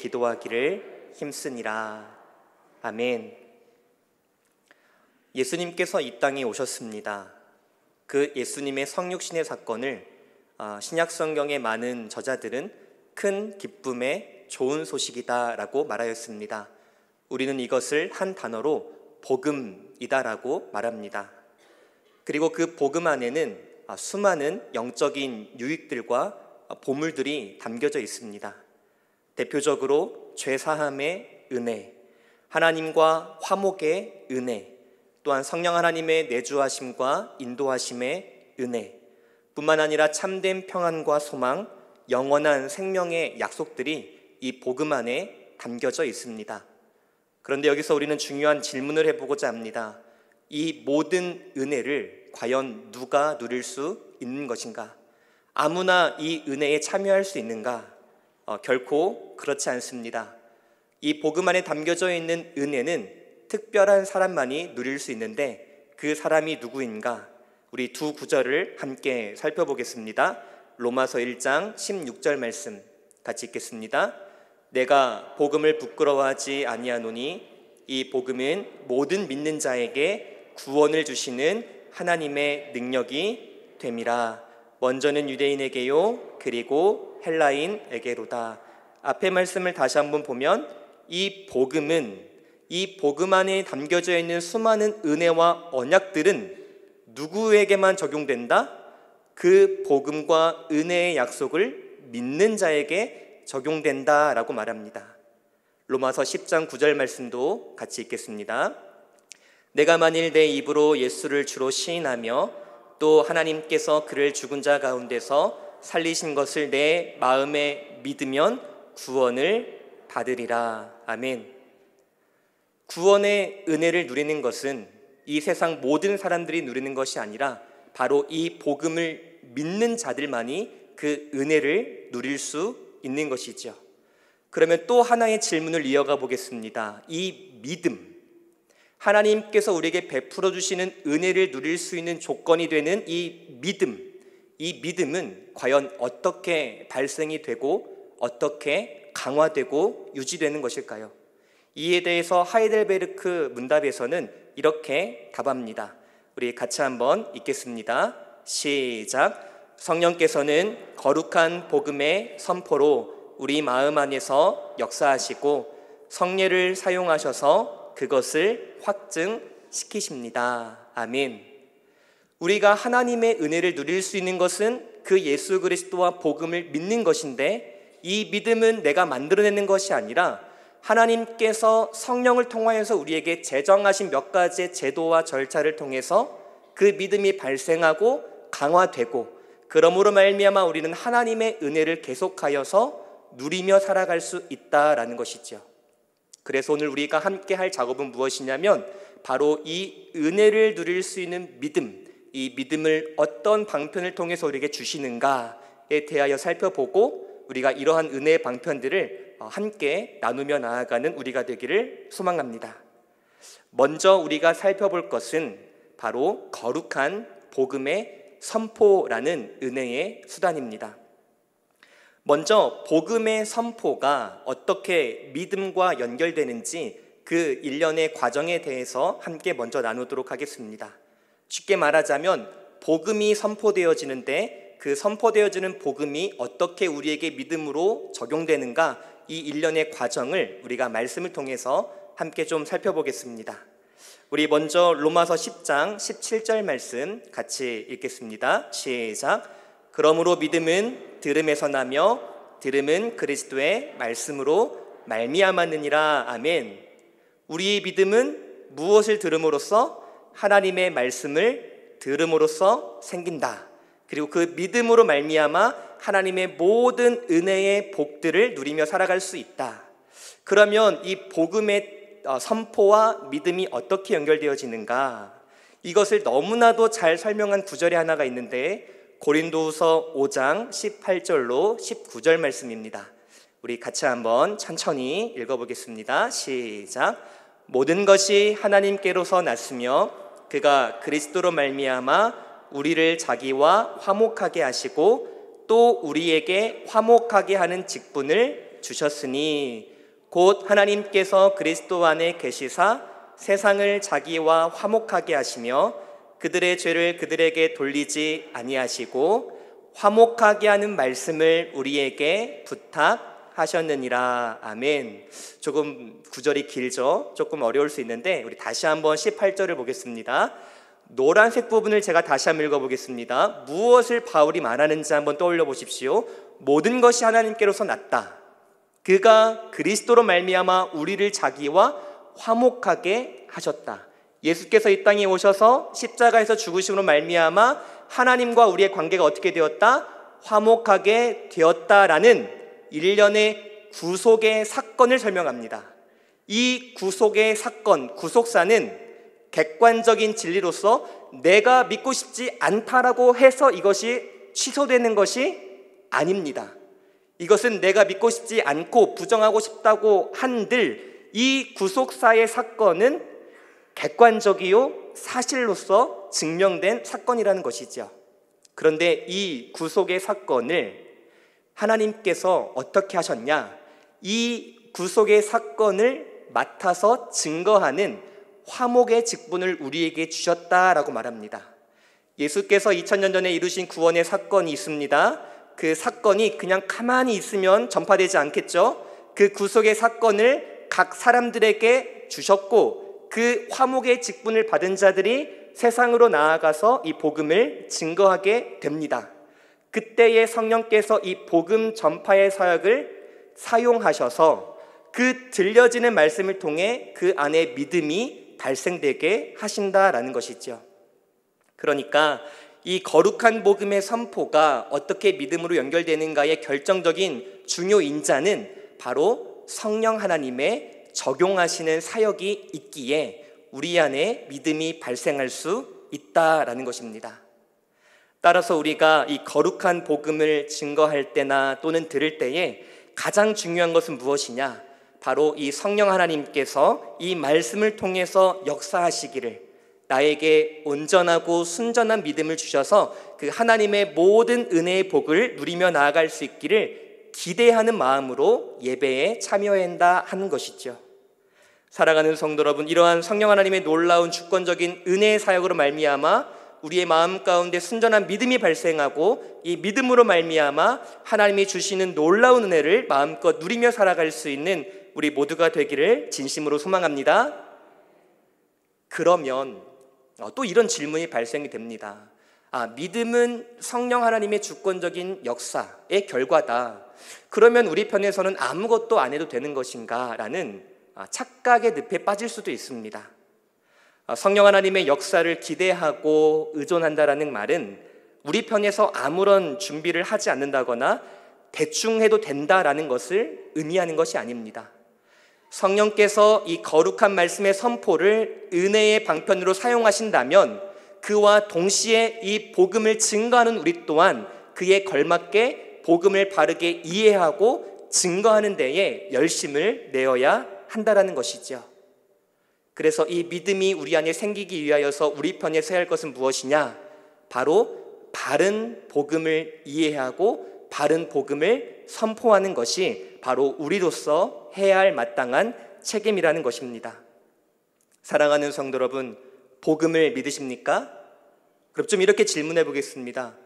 기도하기를 힘쓰니라. 아멘. 예수님께서 이 땅에 오셨습니다. 그 예수님의 성육신의 사건을 신약 성경의 많은 저자들은 큰 기쁨의 좋은 소식이다라고 말하였습니다. 우리는 이것을 한 단어로 복음이다라고 말합니다. 그리고 그 복음 안에는 수많은 영적인 유익들과 보물들이 담겨져 있습니다. 대표적으로 죄사함의 은혜, 하나님과 화목의 은혜, 또한 성령 하나님의 내주하심과 인도하심의 은혜, 뿐만 아니라 참된 평안과 소망, 영원한 생명의 약속들이 이 복음 안에 담겨져 있습니다. 그런데 여기서 우리는 중요한 질문을 해보고자 합니다. 이 모든 은혜를 과연 누가 누릴 수 있는 것인가? 아무나 이 은혜에 참여할 수 있는가? 결코 그렇지 않습니다. 이 복음 안에 담겨져 있는 은혜는 특별한 사람만이 누릴 수 있는데 그 사람이 누구인가? 우리 두 구절을 함께 살펴보겠습니다. 로마서 1장 16절 말씀 같이 읽겠습니다. 내가 복음을 부끄러워하지 아니하노니 이 복음은 모든 믿는 자에게 구원을 주시는 하나님의 능력이 됨이라. 먼저는 유대인에게요 그리고 헬라인에게로다. 앞의 말씀을 다시 한번 보면 이 복음은, 이 복음 안에 담겨져 있는 수많은 은혜와 언약들은 누구에게만 적용된다? 그 복음과 은혜의 약속을 믿는 자에게 적용된다라고 말합니다. 로마서 10장 9절 말씀도 같이 읽겠습니다. 내가 만일 내 입으로 예수를 주로 시인하며 또 하나님께서 그를 죽은 자 가운데서 살리신 것을 내 마음에 믿으면 구원을 받으리라. 아멘. 구원의 은혜를 누리는 것은 이 세상 모든 사람들이 누리는 것이 아니라 바로 이 복음을 믿는 자들만이 그 은혜를 누릴 수 있는 것이죠. 그러면 또 하나의 질문을 이어가 보겠습니다. 이 믿음, 하나님께서 우리에게 베풀어 주시는 은혜를 누릴 수 있는 조건이 되는 이 믿음은 과연 어떻게 발생이 되고 어떻게 강화되고 유지되는 것일까요? 이에 대해서 하이델베르크 문답에서는 이렇게 답합니다. 우리 같이 한번 읽겠습니다. 시작. 성령께서는 거룩한 복음의 선포로 우리 마음 안에서 역사하시고 성례를 사용하셔서 그것을 확증시키십니다. 아멘. 우리가 하나님의 은혜를 누릴 수 있는 것은 그 예수 그리스도와 복음을 믿는 것인데, 이 믿음은 내가 만들어내는 것이 아니라 하나님께서 성령을 통하여서 우리에게 제정하신 몇 가지의 제도와 절차를 통해서 그 믿음이 발생하고 강화되고, 그러므로 말미암아 우리는 하나님의 은혜를 계속하여서 누리며 살아갈 수 있다라는 것이죠. 그래서 오늘 우리가 함께 할 작업은 무엇이냐면 바로 이 은혜를 누릴 수 있는 믿음, 이 믿음을 어떤 방편을 통해서 우리에게 주시는가에 대하여 살펴보고 우리가 이러한 은혜의 방편들을 함께 나누며 나아가는 우리가 되기를 소망합니다. 먼저 우리가 살펴볼 것은 바로 거룩한 복음의 선포라는 은혜의 수단입니다. 먼저 복음의 선포가 어떻게 믿음과 연결되는지 그 일련의 과정에 대해서 함께 먼저 나누도록 하겠습니다. 쉽게 말하자면 복음이 선포되어지는데 그 선포되어지는 복음이 어떻게 우리에게 믿음으로 적용되는가, 이 일련의 과정을 우리가 말씀을 통해서 함께 좀 살펴보겠습니다. 우리 먼저 로마서 10장 17절 말씀 같이 읽겠습니다. 시작. 그러므로 믿음은 들음에서 나며 들음은 그리스도의 말씀으로 말미암았느니라. 아멘. 우리의 믿음은 무엇을 들음으로써? 하나님의 말씀을 들음으로써 생긴다. 그리고 그 믿음으로 말미암아 하나님의 모든 은혜의 복들을 누리며 살아갈 수 있다. 그러면 이 복음의 선포와 믿음이 어떻게 연결되어지는가? 이것을 너무나도 잘 설명한 구절이 하나가 있는데 고린도후서 5장 18절로 19절 말씀입니다. 우리 같이 한번 천천히 읽어보겠습니다. 시작. 모든 것이 하나님께로서 났으며 그가 그리스도로 말미암아 우리를 자기와 화목하게 하시고 또 우리에게 화목하게 하는 직분을 주셨으니 곧 하나님께서 그리스도 안에 계시사 세상을 자기와 화목하게 하시며 그들의 죄를 그들에게 돌리지 아니하시고 화목하게 하는 말씀을 우리에게 부탁하셨느니라. 아멘. 조금 구절이 길죠? 조금 어려울 수 있는데 우리 다시 한번 18절을 보겠습니다. 노란색 부분을 제가 다시 한번 읽어보겠습니다. 무엇을 바울이 말하는지 한번 떠올려 보십시오. 모든 것이 하나님께로서 났다. 그가 그리스도로 말미암아 우리를 자기와 화목하게 하셨다. 예수께서 이 땅에 오셔서 십자가에서 죽으심으로 말미암아 하나님과 우리의 관계가 어떻게 되었다? 화목하게 되었다라는 일련의 구속의 사건을 설명합니다. 이 구속의 사건, 구속사는 객관적인 진리로서 내가 믿고 싶지 않다라고 해서 이것이 취소되는 것이 아닙니다. 이것은 내가 믿고 싶지 않고 부정하고 싶다고 한들 이 구속사의 사건은 객관적이요 사실로서 증명된 사건이라는 것이죠. 그런데 이 구속의 사건을 하나님께서 어떻게 하셨냐? 이 구속의 사건을 맡아서 증거하는 화목의 직분을 우리에게 주셨다라고 말합니다. 예수께서 2000년 전에 이루신 구원의 사건이 있습니다. 그 사건이 그냥 가만히 있으면 전파되지 않겠죠. 그 구속의 사건을 각 사람들에게 주셨고 그 화목의 직분을 받은 자들이 세상으로 나아가서 이 복음을 증거하게 됩니다. 그때의 성령께서 이 복음 전파의 사역을 사용하셔서 그 들려지는 말씀을 통해 그 안에 믿음이 발생되게 하신다라는 것이죠. 그러니까 이 거룩한 복음의 선포가 어떻게 믿음으로 연결되는가의 결정적인 중요 인자는 바로 성령 하나님의 적용하시는 사역이 있기에 우리 안에 믿음이 발생할 수 있다라는 것입니다. 따라서 우리가 이 거룩한 복음을 증거할 때나 또는 들을 때에 가장 중요한 것은 무엇이냐? 바로 이 성령 하나님께서 이 말씀을 통해서 역사하시기를, 나에게 온전하고 순전한 믿음을 주셔서 그 하나님의 모든 은혜의 복을 누리며 나아갈 수 있기를 기대하는 마음으로 예배에 참여한다 하는 것이죠. 사랑하는 성도 여러분, 이러한 성령 하나님의 놀라운 주권적인 은혜의 사역으로 말미암아 우리의 마음 가운데 순전한 믿음이 발생하고 이 믿음으로 말미암아 하나님이 주시는 놀라운 은혜를 마음껏 누리며 살아갈 수 있는 우리 모두가 되기를 진심으로 소망합니다. 그러면 또 이런 질문이 발생이 됩니다. 믿음은 성령 하나님의 주권적인 역사의 결과다. 그러면 우리 편에서는 아무것도 안 해도 되는 것인가? 라는 착각의 늪에 빠질 수도 있습니다. 성령 하나님의 역사를 기대하고 의존한다라는 말은 우리 편에서 아무런 준비를 하지 않는다거나 대충 해도 된다라는 것을 의미하는 것이 아닙니다. 성령께서 이 거룩한 말씀의 선포를 은혜의 방편으로 사용하신다면 그와 동시에 이 복음을 증거하는 우리 또한 그에 걸맞게 복음을 바르게 이해하고 증거하는 데에 열심을 내어야 한다라는 것이죠. 그래서 이 믿음이 우리 안에 생기기 위하여서 우리 편에 서야 할 것은 무엇이냐? 바로 바른 복음을 이해하고 바른 복음을 선포하는 것이 바로 우리로서 해야 할 마땅한 책임이라는 것입니다. 사랑하는 성도 여러분, 복음을 믿으십니까? 그럼 좀 이렇게 질문해 보겠습니다.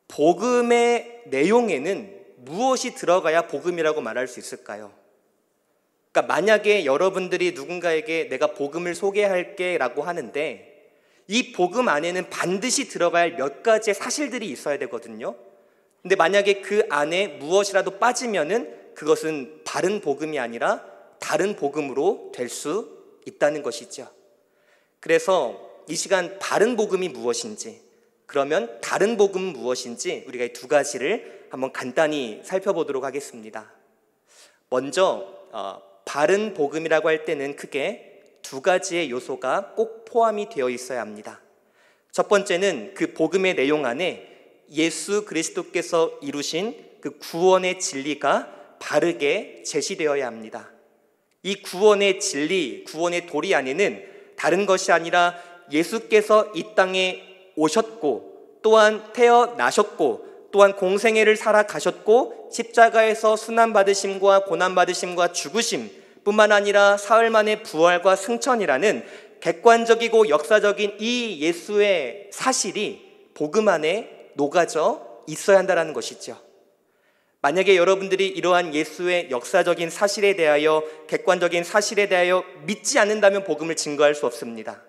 복음의 내용에는 무엇이 들어가야 복음이라고 말할 수 있을까요? 그러니까 만약에 여러분들이 누군가에게 내가 복음을 소개할게 라고 하는데 이 복음 안에는 반드시 들어가야 할 몇 가지의 사실들이 있어야 되거든요. 근데 만약에 그 안에 무엇이라도 빠지면은 그것은 바른 복음이 아니라 다른 복음으로 될 수 있다는 것이죠. 그래서 이 시간 바른 복음이 무엇인지, 그러면 다른 복음은 무엇인지 우리가 이 두 가지를 한번 간단히 살펴보도록 하겠습니다. 먼저 바른 복음이라고 할 때는 크게 두 가지의 요소가 꼭 포함이 되어 있어야 합니다. 첫 번째는 그 복음의 내용 안에 예수 그리스도께서 이루신 그 구원의 진리가 바르게 제시되어야 합니다. 이 구원의 진리, 구원의 도리 안에는 다른 것이 아니라 예수께서 이 땅에 오셨고 또한 태어나셨고 또한 공생애를 살아가셨고 십자가에서 순환받으심과 고난받으심과 죽으심 뿐만 아니라 사흘 만에 부활과 승천이라는 객관적이고 역사적인 이 예수의 사실이 복음 안에 녹아져 있어야 한다는 것이죠. 만약에 여러분들이 이러한 예수의 역사적인 사실에 대하여, 객관적인 사실에 대하여 믿지 않는다면 복음을 증거할 수 없습니다.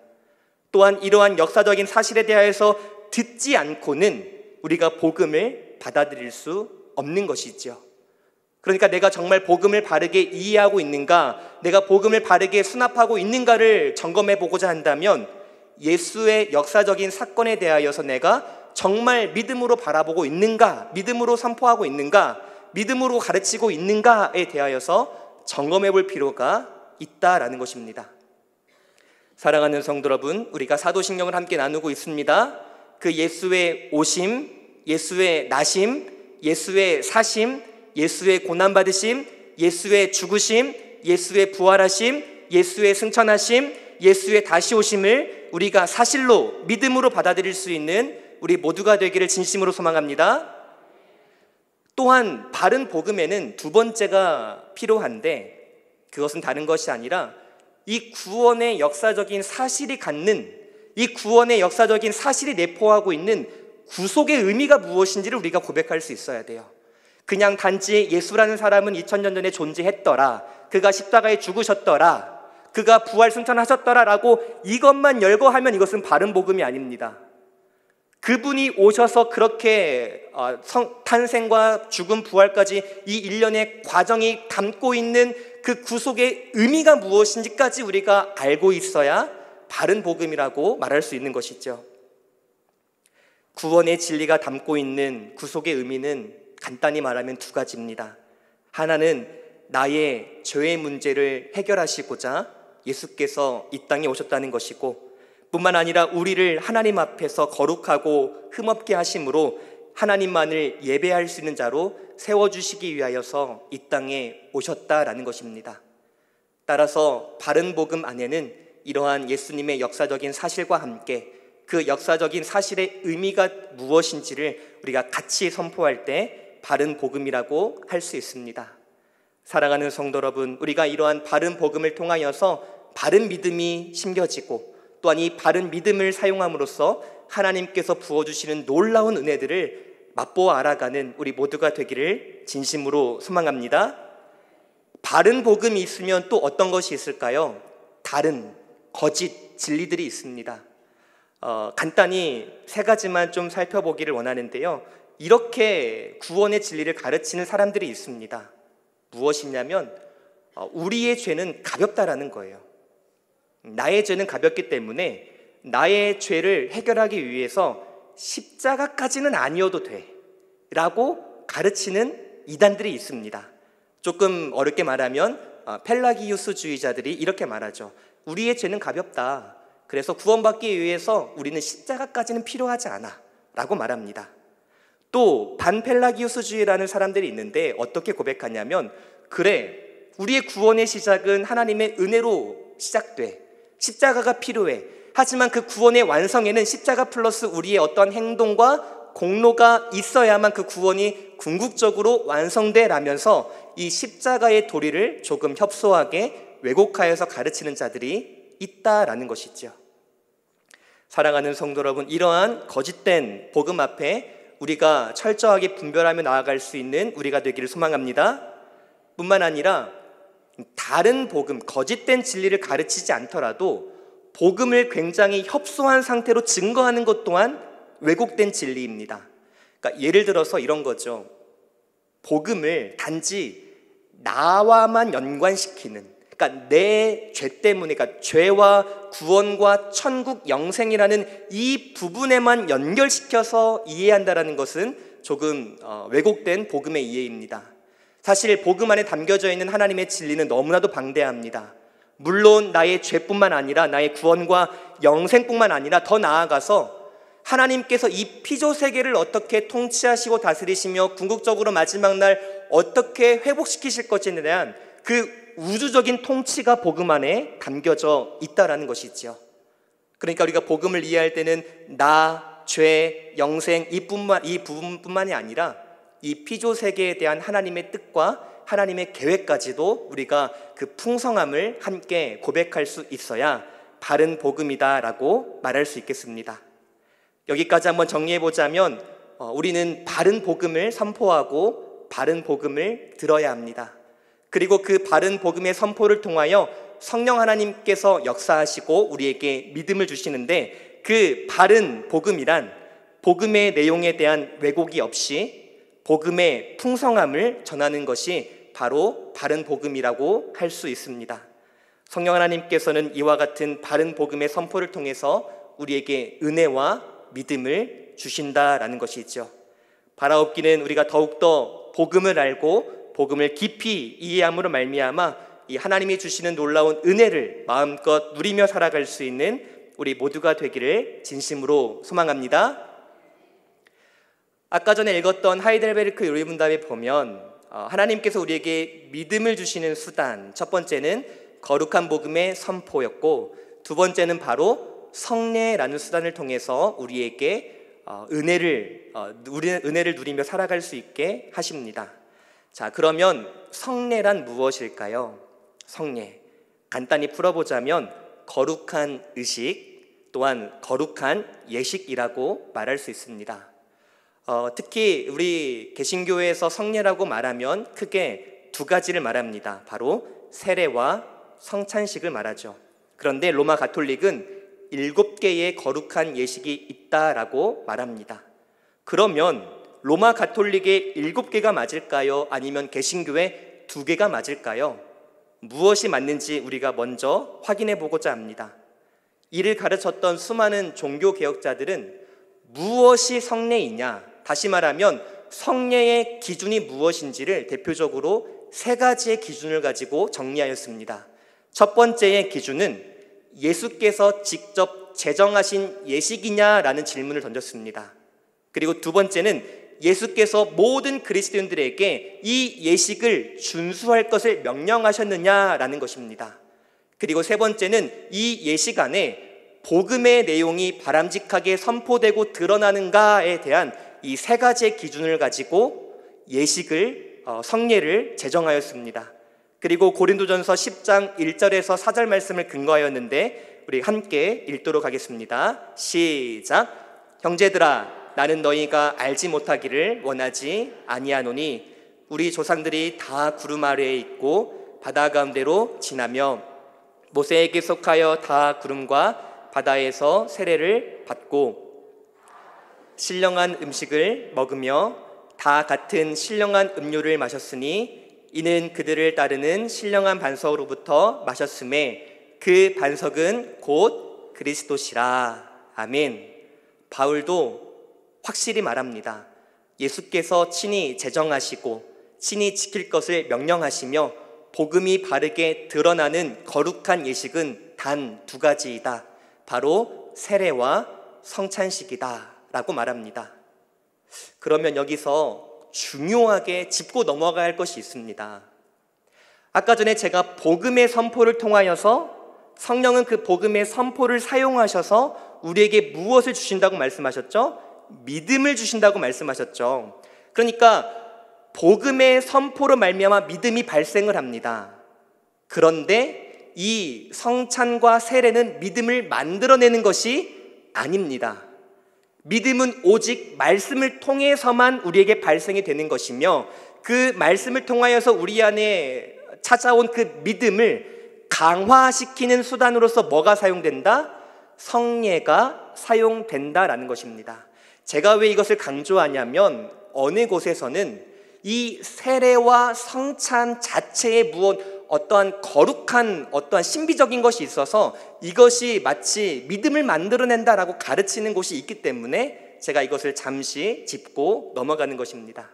또한 이러한 역사적인 사실에 대하여서 듣지 않고는 우리가 복음을 받아들일 수 없는 것이죠. 그러니까 내가 정말 복음을 바르게 이해하고 있는가, 내가 복음을 바르게 수납하고 있는가를 점검해 보고자 한다면 예수의 역사적인 사건에 대하여서 내가 정말 믿음으로 바라보고 있는가, 믿음으로 선포하고 있는가, 믿음으로 가르치고 있는가에 대하여서 점검해 볼 필요가 있다라는 것입니다. 사랑하는 성도 여러분, 우리가 사도신경을 함께 나누고 있습니다. 그 예수의 오심, 예수의 나심, 예수의 사심, 예수의 고난받으심, 예수의 죽으심, 예수의 부활하심, 예수의 승천하심, 예수의 다시 오심을 우리가 사실로 믿음으로 받아들일 수 있는 우리 모두가 되기를 진심으로 소망합니다. 또한 바른 복음에는 두 번째가 필요한데, 그것은 다른 것이 아니라 이 구원의 역사적인 사실이 갖는, 이 구원의 역사적인 사실이 내포하고 있는 구속의 의미가 무엇인지를 우리가 고백할 수 있어야 돼요. 그냥 단지 예수라는 사람은 2000년 전에 존재했더라, 그가 십자가에 죽으셨더라, 그가 부활 승천하셨더라 라고 이것만 열거하면 이것은 바른 복음이 아닙니다. 그분이 오셔서 그렇게 탄생과 죽음, 부활까지 이 일련의 과정이 담고 있는 그 구속의 의미가 무엇인지까지 우리가 알고 있어야 바른 복음이라고 말할 수 있는 것이죠. 구원의 진리가 담고 있는 구속의 의미는 간단히 말하면 두 가지입니다. 하나는 나의 죄의 문제를 해결하시고자 예수께서 이 땅에 오셨다는 것이고, 뿐만 아니라 우리를 하나님 앞에서 거룩하고 흠없게 하심으로 하나님만을 예배할 수 있는 자로 세워주시기 위하여서 이 땅에 오셨다라는 것입니다. 따라서 바른 복음 안에는 이러한 예수님의 역사적인 사실과 함께 그 역사적인 사실의 의미가 무엇인지를 우리가 같이 선포할 때 바른 복음이라고 할 수 있습니다. 사랑하는 성도 여러분, 우리가 이러한 바른 복음을 통하여서 바른 믿음이 심겨지고, 또한 이 바른 믿음을 사용함으로써 하나님께서 부어주시는 놀라운 은혜들을 맛보아 알아가는 우리 모두가 되기를 진심으로 소망합니다. 바른 복음이 있으면 또 어떤 것이 있을까요? 다른 거짓 진리들이 있습니다. 간단히 세 가지만 좀 살펴보기를 원하는데요. 이렇게 구원의 진리를 가르치는 사람들이 있습니다. 무엇이냐면 우리의 죄는 가볍다라는 거예요. 나의 죄는 가볍기 때문에 나의 죄를 해결하기 위해서 십자가까지는 아니어도 돼 라고 가르치는 이단들이 있습니다. 조금 어렵게 말하면 펠라기우스주의자들이 이렇게 말하죠. 우리의 죄는 가볍다, 그래서 구원받기 위해서 우리는 십자가까지는 필요하지 않아 라고 말합니다. 또 반펠라기우스주의라는 사람들이 있는데 어떻게 고백하냐면, 그래, 우리의 구원의 시작은 하나님의 은혜로 시작돼, 십자가가 필요해. 하지만 그 구원의 완성에는 십자가 플러스 우리의 어떤 행동과 공로가 있어야만 그 구원이 궁극적으로 완성돼 라면서 이 십자가의 도리를 조금 협소하게 왜곡하여서 가르치는 자들이 있다라는 것이죠. 사랑하는 성도 여러분, 이러한 거짓된 복음 앞에 우리가 철저하게 분별하며 나아갈 수 있는 우리가 되기를 소망합니다. 뿐만 아니라 다른 복음, 거짓된 진리를 가르치지 않더라도 복음을 굉장히 협소한 상태로 증거하는 것 또한 왜곡된 진리입니다. 그러니까 예를 들어서 이런 거죠. 복음을 단지 나와만 연관시키는, 그러니까 내 죄 때문에, 그러니까 죄와 구원과 천국 영생이라는 이 부분에만 연결시켜서 이해한다는 것은 조금 왜곡된 복음의 이해입니다. 사실 복음 안에 담겨져 있는 하나님의 진리는 너무나도 방대합니다. 물론 나의 죄뿐만 아니라 나의 구원과 영생뿐만 아니라 더 나아가서 하나님께서 이 피조 세계를 어떻게 통치하시고 다스리시며 궁극적으로 마지막 날 어떻게 회복시키실 것인에 대한 그 우주적인 통치가 복음 안에 담겨져 있다라는 것이죠. 그러니까 우리가 복음을 이해할 때는 나 죄, 영생 이 부분뿐만이 아니라 이 피조 세계에 대한 하나님의 뜻과 하나님의 계획까지도 우리가 그 풍성함을 함께 고백할 수 있어야 바른 복음이다라고 말할 수 있겠습니다. 여기까지 한번 정리해보자면 우리는 바른 복음을 선포하고 바른 복음을 들어야 합니다. 그리고 그 바른 복음의 선포를 통하여 성령 하나님께서 역사하시고 우리에게 믿음을 주시는데, 그 바른 복음이란 복음의 내용에 대한 왜곡이 없이 복음의 풍성함을 전하는 것이 바로 바른 복음이라고 할 수 있습니다. 성령 하나님께서는 이와 같은 바른 복음의 선포를 통해서 우리에게 은혜와 믿음을 주신다라는 것이죠. 바라옵기는 우리가 더욱더 복음을 알고 복음을 깊이 이해함으로 말미암아 이 하나님이 주시는 놀라운 은혜를 마음껏 누리며 살아갈 수 있는 우리 모두가 되기를 진심으로 소망합니다. 아까 전에 읽었던 하이델베르크 요리문답에 보면 하나님께서 우리에게 믿음을 주시는 수단, 첫 번째는 거룩한 복음의 선포였고, 두 번째는 바로 성례라는 수단을 통해서 우리에게 은혜를 누리며 살아갈 수 있게 하십니다. 자, 그러면 성례란 무엇일까요? 성례, 간단히 풀어보자면 거룩한 의식 또한 거룩한 예식이라고 말할 수 있습니다. 특히 우리 개신교에서 성례라고 말하면 크게 두 가지를 말합니다. 바로 세례와 성찬식을 말하죠. 그런데 로마 가톨릭은 7개의 거룩한 예식이 있다라고 말합니다. 그러면 로마 가톨릭의 7개가 맞을까요? 아니면 개신교의 2개가 맞을까요? 무엇이 맞는지 우리가 먼저 확인해 보고자 합니다. 이를 가르쳤던 수많은 종교 개혁자들은 무엇이 성례이냐, 다시 말하면 성례의 기준이 무엇인지를 대표적으로 3가지의 기준을 가지고 정리하였습니다. 첫 번째의 기준은 예수께서 직접 제정하신 예식이냐라는 질문을 던졌습니다. 그리고 두 번째는 예수께서 모든 그리스도인들에게 이 예식을 준수할 것을 명령하셨느냐라는 것입니다. 그리고 세 번째는 이 예식 안에 복음의 내용이 바람직하게 선포되고 드러나는가에 대한 이 3가지의 기준을 가지고 예식을, 성례를 제정하였습니다. 그리고 고린도전서 10장 1절에서 4절 말씀을 근거하였는데 우리 함께 읽도록 하겠습니다. 시작. 형제들아, 나는 너희가 알지 못하기를 원하지 아니하노니 우리 조상들이 다 구름 아래에 있고 바다 가운데로 지나며 모세에게 속하여 다 구름과 바다에서 세례를 받고 신령한 음식을 먹으며 다 같은 신령한 음료를 마셨으니 이는 그들을 따르는 신령한 반석으로부터 마셨음에 그 반석은 곧 그리스도시라. 아멘. 바울도 확실히 말합니다. 예수께서 친히 제정하시고 친히 지킬 것을 명령하시며 복음이 바르게 드러나는 거룩한 예식은 단 2가지이다. 바로 세례와 성찬식이다 라고 말합니다. 그러면 여기서 중요하게 짚고 넘어가야 할 것이 있습니다. 아까 전에 제가 복음의 선포를 통하여서 성령은 그 복음의 선포를 사용하셔서 우리에게 무엇을 주신다고 말씀하셨죠? 믿음을 주신다고 말씀하셨죠. 그러니까 복음의 선포로 말미암아 믿음이 발생을 합니다. 그런데 이 성찬과 세례는 믿음을 만들어내는 것이 아닙니다. 믿음은 오직 말씀을 통해서만 우리에게 발생이 되는 것이며 그 말씀을 통하여서 우리 안에 찾아온 그 믿음을 강화시키는 수단으로서 뭐가 사용된다? 성례가 사용된다라는 것입니다. 제가 왜 이것을 강조하냐면 어느 곳에서는 이 세례와 성찬 자체에 어떠한 거룩한 어떠한 신비적인 것이 있어서 이것이 마치 믿음을 만들어낸다라고 가르치는 곳이 있기 때문에 제가 이것을 잠시 짚고 넘어가는 것입니다.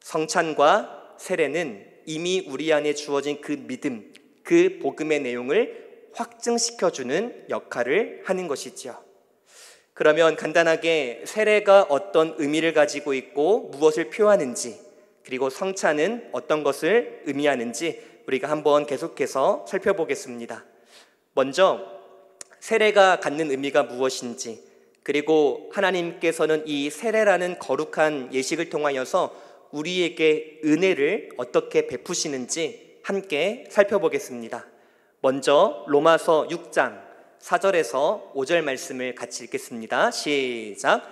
성찬과 세례는 이미 우리 안에 주어진 그 믿음, 그 복음의 내용을 확증시켜주는 역할을 하는 것이지요. 그러면 간단하게 세례가 어떤 의미를 가지고 있고 무엇을 표하는지, 그리고 성찬은 어떤 것을 의미하는지 우리가 한번 계속해서 살펴보겠습니다. 먼저 세례가 갖는 의미가 무엇인지, 그리고 하나님께서는 이 세례라는 거룩한 예식을 통하여서 우리에게 은혜를 어떻게 베푸시는지 함께 살펴보겠습니다. 먼저 로마서 6장 4절에서 5절 말씀을 같이 읽겠습니다. 시작.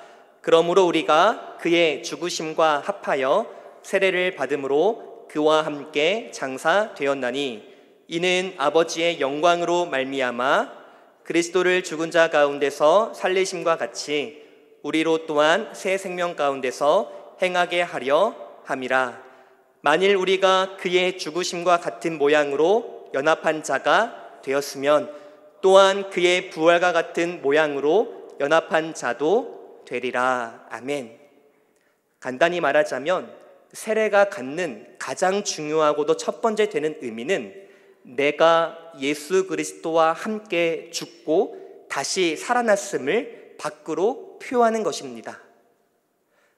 그러므로 우리가 그의 죽으심과 합하여 세례를 받음으로 그와 함께 장사되었나니 이는 아버지의 영광으로 말미암아 그리스도를 죽은 자 가운데서 살리심과 같이 우리로 또한 새 생명 가운데서 행하게 하려 함이라. 만일 우리가 그의 죽으심과 같은 모양으로 연합한 자가 되었으면 또한 그의 부활과 같은 모양으로 연합한 자도 되리라. 아멘. 간단히 말하자면 세례가 갖는 가장 중요하고도 첫 번째 되는 의미는 내가 예수 그리스도와 함께 죽고 다시 살아났음을 밖으로 표하는 것입니다.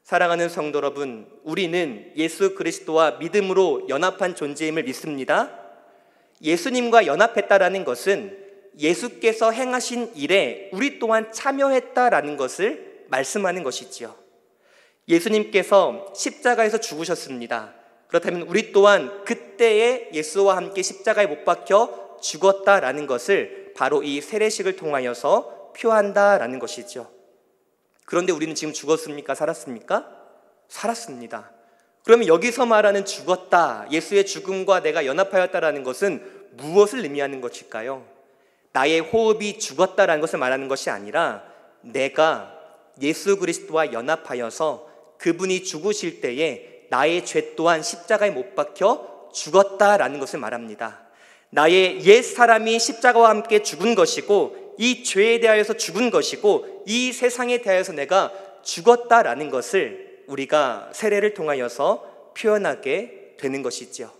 사랑하는 성도 여러분, 우리는 예수 그리스도와 믿음으로 연합한 존재임을 믿습니다. 예수님과 연합했다라는 것은 예수께서 행하신 일에 우리 또한 참여했다라는 것을 말씀하는 것이지요. 예수님께서 십자가에서 죽으셨습니다. 그렇다면 우리 또한 그때에 예수와 함께 십자가에 못 박혀 죽었다라는 것을 바로 이 세례식을 통하여서 표한다라는 것이죠. 그런데 우리는 지금 죽었습니까? 살았습니까? 살았습니다. 그러면 여기서 말하는 죽었다, 예수의 죽음과 내가 연합하였다라는 것은 무엇을 의미하는 것일까요? 나의 호흡이 죽었다라는 것을 말하는 것이 아니라 내가 예수 그리스도와 연합하여서 그분이 죽으실 때에 나의 죄 또한 십자가에 못 박혀 죽었다라는 것을 말합니다. 나의 옛 사람이 십자가와 함께 죽은 것이고 이 죄에 대하여서 죽은 것이고 이 세상에 대하여서 내가 죽었다라는 것을 우리가 세례를 통하여서 표현하게 되는 것이죠.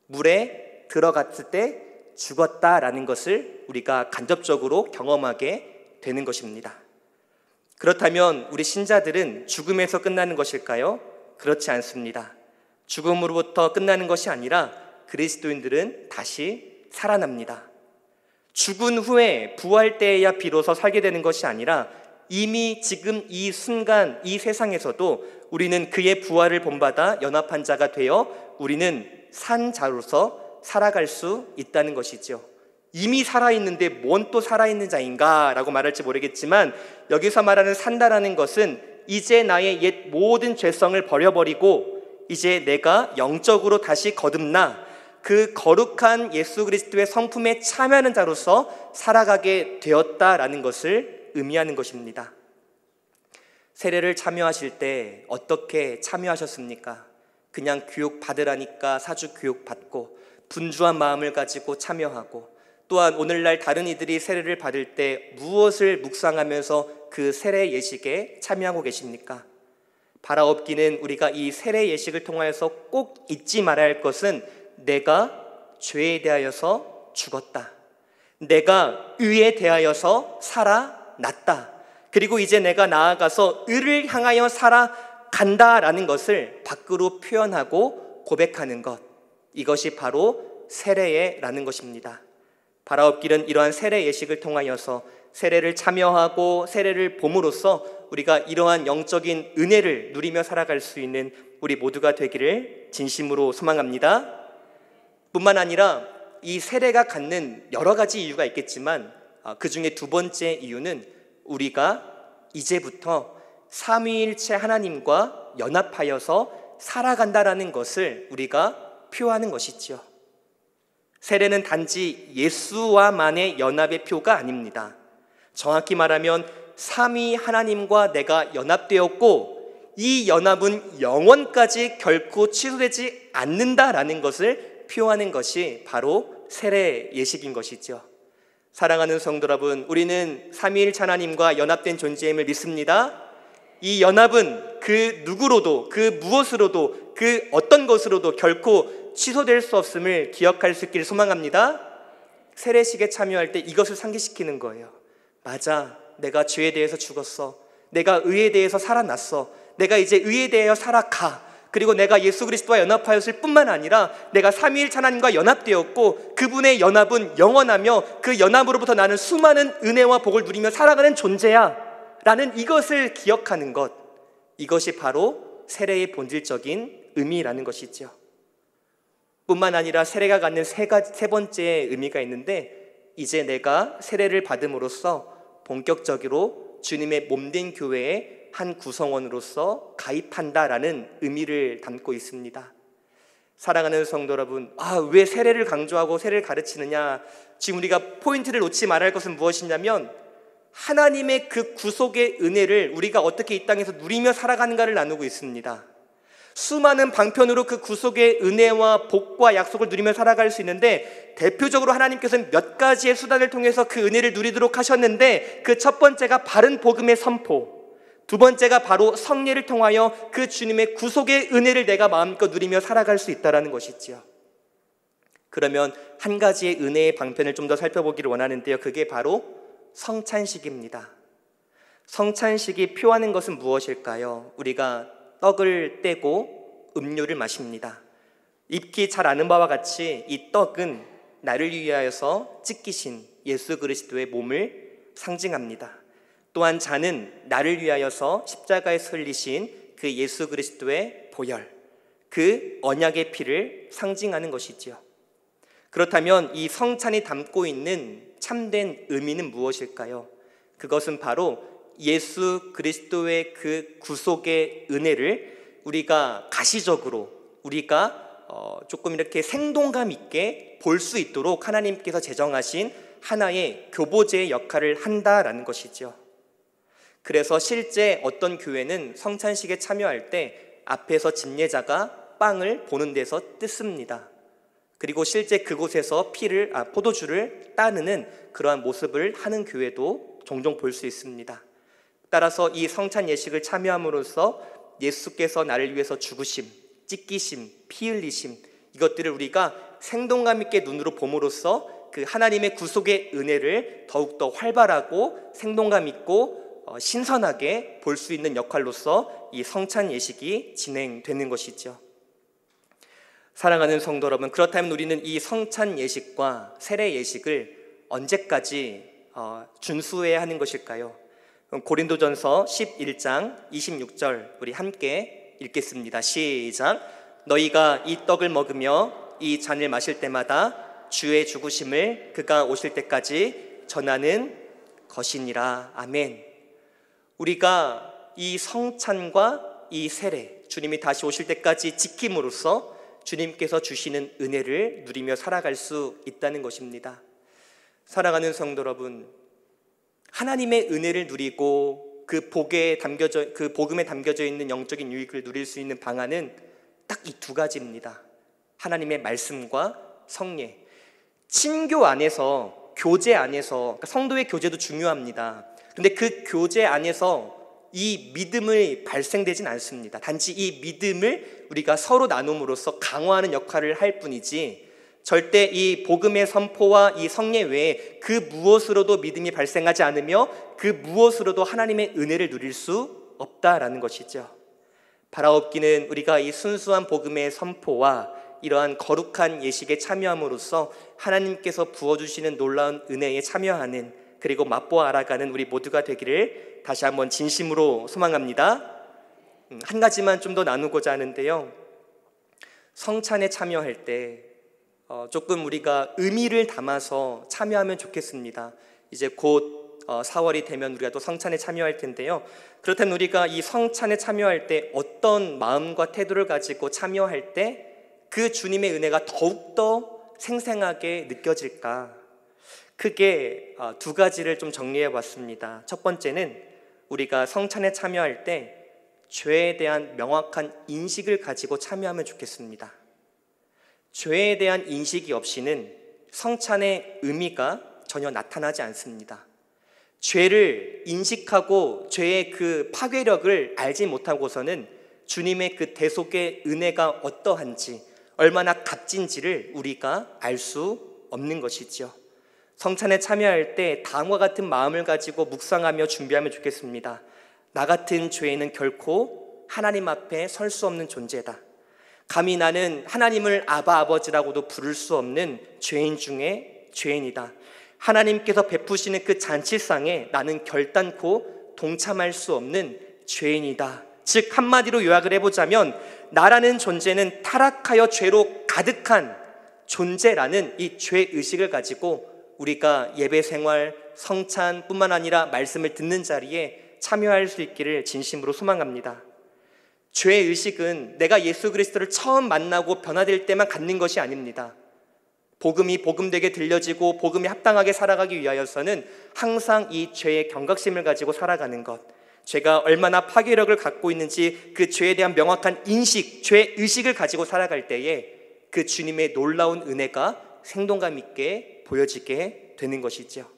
물에 들어갔을 때 죽었다라는 것을 우리가 간접적으로 경험하게 되는 것입니다. 그렇다면 우리 신자들은 죽음에서 끝나는 것일까요? 그렇지 않습니다. 죽음으로부터 끝나는 것이 아니라 그리스도인들은 다시 살아납니다. 죽은 후에 부활 때에야 비로소 살게 되는 것이 아니라 이미 지금 이 순간 이 세상에서도 우리는 그의 부활을 본받아 연합한 자가 되어 우리는 산 자로서 살아갈 수 있다는 것이죠. 이미 살아있는데 뭔 또 살아있는 자인가 라고 말할지 모르겠지만 여기서 말하는 산다라는 것은 이제 나의 옛 모든 죄성을 버려버리고 이제 내가 영적으로 다시 거듭나 그 거룩한 예수 그리스도의 성품에 참여하는 자로서 살아가게 되었다라는 것을 의미하는 것입니다. 세례를 참여하실 때 어떻게 참여하셨습니까? 그냥 교육 받으라니까 사주 교육 받고 분주한 마음을 가지고 참여하고 또한 오늘날 다른 이들이 세례를 받을 때 무엇을 묵상하면서 그 세례 예식에 참여하고 계십니까? 바라옵기는 우리가 이 세례 예식을 통하여서 꼭 잊지 말아야 할 것은 내가 죄에 대하여서 죽었다. 내가 의에 대하여서 살아났다. 그리고 이제 내가 나아가서 의를 향하여 살아간다라는 것을 밖으로 표현하고 고백하는 것. 이것이 바로 세례라는 것입니다. 바라옵기는 이러한 세례 예식을 통하여서 세례를 참여하고 세례를 봄으로써 우리가 이러한 영적인 은혜를 누리며 살아갈 수 있는 우리 모두가 되기를 진심으로 소망합니다. 뿐만 아니라 이 세례가 갖는 여러 가지 이유가 있겠지만 그 중에 두 번째 이유는 우리가 이제부터 삼위일체 하나님과 연합하여서 살아간다라는 것을 우리가 표하는 것이죠. 세례는 단지 예수와만의 연합의 표가 아닙니다. 정확히 말하면 삼위 하나님과 내가 연합되었고 이 연합은 영원까지 결코 취소되지 않는다라는 것을 표하는 것이 바로 세례 예식인 것이죠. 사랑하는 성도 여러분, 우리는 삼위일체 하나님과 연합된 존재임을 믿습니다. 이 연합은 그 누구로도 그 무엇으로도 그 어떤 것으로도 결코 취소될 수 없음을 기억할 수 있기를 소망합니다. 세례식에 참여할 때 이것을 상기시키는 거예요. 맞아, 내가 죄에 대해서 죽었어. 내가 의에 대해서 살아났어. 내가 이제 의에 대하여 살아가. 그리고 내가 예수 그리스도와 연합하였을 뿐만 아니라 내가 삼위일체 하나님과 연합되었고 그분의 연합은 영원하며 그 연합으로부터 나는 수많은 은혜와 복을 누리며 살아가는 존재야. 라는 이것을 기억하는 것, 이것이 바로 세례의 본질적인 의미라는 것이죠. 뿐만 아니라 세례가 갖는 세 번째 의미가 있는데, 이제 내가 세례를 받음으로써 본격적으로 주님의 몸된 교회의 한 구성원으로서 가입한다라는 의미를 담고 있습니다. 사랑하는 성도 여러분, 왜 세례를 강조하고 세례를 가르치느냐? 지금 우리가 포인트를 놓지 말아야 할 것은 무엇이냐면, 하나님의 그 구속의 은혜를 우리가 어떻게 이 땅에서 누리며 살아가는가를 나누고 있습니다. 수많은 방편으로 그 구속의 은혜와 복과 약속을 누리며 살아갈 수 있는데, 대표적으로 하나님께서는 몇 가지의 수단을 통해서 그 은혜를 누리도록 하셨는데, 그 첫 번째가 바른 복음의 선포, 두 번째가 바로 성례를 통하여 그 주님의 구속의 은혜를 내가 마음껏 누리며 살아갈 수 있다는 것이지요. 그러면 한 가지의 은혜의 방편을 좀 더 살펴보기를 원하는데요, 그게 바로 성찬식입니다. 성찬식이 표하는 것은 무엇일까요? 우리가 떡을 떼고 음료를 마십니다. 익히 잘 아는 바와 같이 이 떡은 나를 위하여서 찢기신 예수 그리스도의 몸을 상징합니다. 또한 잔은 나를 위하여서 십자가에 흘리신 그 예수 그리스도의 보혈, 그 언약의 피를 상징하는 것이지요. 그렇다면 이 성찬이 담고 있는 참된 의미는 무엇일까요? 그것은 바로 예수 그리스도의 그 구속의 은혜를 우리가 가시적으로, 우리가 조금 이렇게 생동감 있게 볼 수 있도록 하나님께서 제정하신 하나의 교보제의 역할을 한다라는 것이죠. 그래서 실제 어떤 교회는 성찬식에 참여할 때 앞에서 집례자가 빵을 보는 데서 뜯습니다. 그리고 실제 그곳에서 포도주를 따르는 그러한 모습을 하는 교회도 종종 볼 수 있습니다. 따라서 이 성찬 예식을 참여함으로써 예수께서 나를 위해서 죽으심, 찢기심, 피 흘리심, 이것들을 우리가 생동감 있게 눈으로 봄으로써 그 하나님의 구속의 은혜를 더욱더 활발하고 생동감 있고 신선하게 볼 수 있는 역할로서 이 성찬 예식이 진행되는 것이죠. 사랑하는 성도 여러분, 그렇다면 우리는 이 성찬 예식과 세례 예식을 언제까지 준수해야 하는 것일까요? 고린도전서 11장 26절 우리 함께 읽겠습니다. 시작. 너희가 이 떡을 먹으며 이 잔을 마실 때마다 주의 죽으심을 그가 오실 때까지 전하는 것이니라. 아멘. 우리가 이 성찬과 이 세례, 주님이 다시 오실 때까지 지킴으로써 주님께서 주시는 은혜를 누리며 살아갈 수 있다는 것입니다. 사랑하는 성도 여러분, 하나님의 은혜를 누리고 그 복음에 담겨져 있는 영적인 유익을 누릴 수 있는 방안은 딱 이 두 가지입니다. 하나님의 말씀과 성례. 친교 안에서, 교제 안에서, 그러니까 성도의 교제도 중요합니다. 그런데 그 교제 안에서 이 믿음이 발생되진 않습니다. 단지 이 믿음을 우리가 서로 나눔으로써 강화하는 역할을 할 뿐이지, 절대 이 복음의 선포와 이 성례 외에 그 무엇으로도 믿음이 발생하지 않으며 그 무엇으로도 하나님의 은혜를 누릴 수 없다라는 것이죠. 바라옵기는 우리가 이 순수한 복음의 선포와 이러한 거룩한 예식에 참여함으로써 하나님께서 부어주시는 놀라운 은혜에 참여하는, 그리고 맛보아 알아가는 우리 모두가 되기를 다시 한번 진심으로 소망합니다. 한 가지만 좀 더 나누고자 하는데요, 성찬에 참여할 때 조금 우리가 의미를 담아서 참여하면 좋겠습니다. 이제 곧 4월이 되면 우리가 또 성찬에 참여할 텐데요, 그렇다면 우리가 이 성찬에 참여할 때 어떤 마음과 태도를 가지고 참여할 때 그 주님의 은혜가 더욱더 생생하게 느껴질까? 크게 두 가지를 좀 정리해 봤습니다. 첫 번째는 우리가 성찬에 참여할 때 죄에 대한 명확한 인식을 가지고 참여하면 좋겠습니다. 죄에 대한 인식이 없이는 성찬의 의미가 전혀 나타나지 않습니다. 죄를 인식하고 죄의 그 파괴력을 알지 못하고서는 주님의 그 대속의 은혜가 어떠한지, 얼마나 값진지를 우리가 알 수 없는 것이죠. 성찬에 참여할 때 다음과 같은 마음을 가지고 묵상하며 준비하면 좋겠습니다. 나 같은 죄인은 결코 하나님 앞에 설 수 없는 존재다. 감히 나는 하나님을 아버지라고도 부를 수 없는 죄인 중에 죄인이다. 하나님께서 베푸시는 그 잔치상에 나는 결단코 동참할 수 없는 죄인이다. 즉 한마디로 요약을 해보자면 나라는 존재는 타락하여 죄로 가득한 존재라는 이 죄의식을 가지고 우리가 예배 생활, 성찬뿐만 아니라 말씀을 듣는 자리에 참여할 수 있기를 진심으로 소망합니다. 죄의식은 내가 예수 그리스도를 처음 만나고 변화될 때만 갖는 것이 아닙니다. 복음이 복음되게 들려지고 복음에 합당하게 살아가기 위하여서는 항상 이 죄의 경각심을 가지고 살아가는 것, 죄가 얼마나 파괴력을 갖고 있는지 그 죄에 대한 명확한 인식, 죄의식을 가지고 살아갈 때에 그 주님의 놀라운 은혜가 생동감 있게 보여지게 되는 것이죠.